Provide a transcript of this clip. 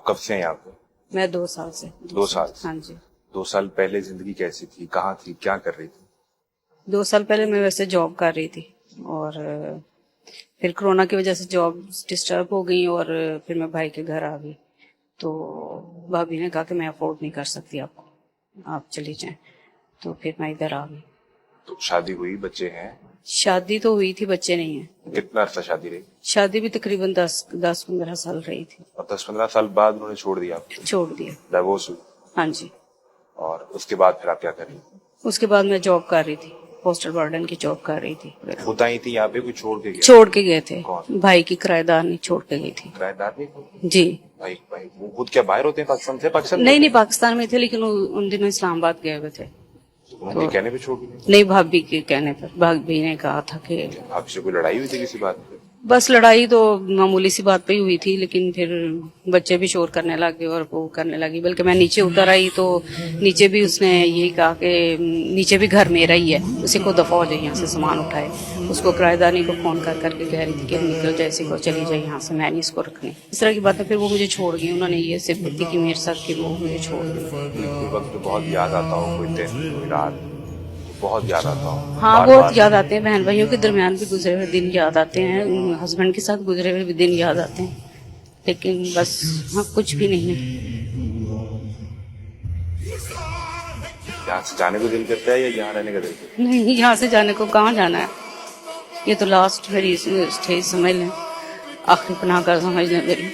آپ کب سے ہیں یہاں پہ؟ میں 2 سال سے. 2 سال. ہاں جی. 2 سال پہلے زندگی کیسی تھی, کہاں تھی, کیا کر رہی تھی؟ 2 سال پہلے میں ویسے جاب کر رہی تھی اور پھر کورونا کی وجہ سے جاب ڈسٹرب ہو گئی اور پھر میں بھائی کے گھر آ گئی. تو بھابھی نے کہا کہ میں افورڈ نہیں کر سکتی آپ کو, آپ چلی جائیں. تو پھر میں ادھر آ گئی. تو شادی ہوئی, بچے ہیں؟ شادی تو ہوئی تھی, بچے نہیں ہیں. کتنا عرصہ شادی رہی؟ شادی بھی تقریباً 10-15 سال رہی تھی. اور 10-15 سال بعد انہوں نے چھوڑ دیا آپ کو؟ چھوڑ دیا. ڈائیورس ہوئی؟ ہاں جی. اور اس کے بعد پھر آپ کیا کر رہی تھی؟ اس کے بعد میں جاب کر رہی تھی, پوسٹل وارڈن کی جاب کر رہی تھی. خود آئی تھی یہاں پہ, کوئی چھوڑ کے گیا؟ چھوڑ کے گئے تھے. کون؟ بھائی کی کرایہ دار نہیں چھوڑ کے گئی تھی. کرایہ دار نہیں؟ جی. بھائی وہ خود کیا باہر ہوتے ہیں پاکستان سے؟ پاکستان نہیں, پاکستان میں تھے لیکن ان دنوں اسلام آباد گئے ہوئے تھے. انہوں نے کہنے پہ چھوڑ دیا؟ نہیں, بھابھی کے کہنے پر. بھابھی نے کہا تھا کہ آپ سے کوئی لڑائی ہوئی تھی کسی بات پہ؟ بس لڑائی تو معمولی سی بات پہ ہی ہوئی تھی, لیکن پھر بچے بھی شور کرنے لگے اور وہ کرنے لگی. بلکہ میں نیچے اتر آئی تو نیچے بھی اس نے یہی کہا کہ نیچے بھی گھر میرا ہی ہے, اسی کو دفعہ ہو جائے یہاں سے, سامان اٹھائے. اس کو کرایہ داری کو فون کر کے کہہ رہی تھی کہ نکل جائے, اسی کو چلی جائے یہاں سے, میں نہیں اس کو رکھنے. اس طرح کی باتیں. پھر وہ مجھے چھوڑ گئی. انہوں نے یہ صفتی کی میرے ساتھ کہ وہ مجھے چھوڑ گئی. کوئی وقت بہت یاد آتا ہو, کوئی دن, کوئی رات بہت یاد آتا ہوں؟ ہاں, بہت یاد آتے ہیں. بہن بھائیوں کے درمیان بھی گزرے ہوئے دن یاد آتے ہیں, ہسبینڈ کے ساتھ گزرے ہوئے بھی دن یاد آتے ہیں, لیکن بس ہاں کچھ بھی نہیں ہے. یہاں سے جانے کو دل کرتا ہے یا یہاں رہنے کا دل کرتا نہیں, یہاں سے جانے کو کہاں جانا ہے. یہ تو لاسٹ میری اسٹیج سمجھ لیں, آخری پناہ کا سمجھ لیں میری.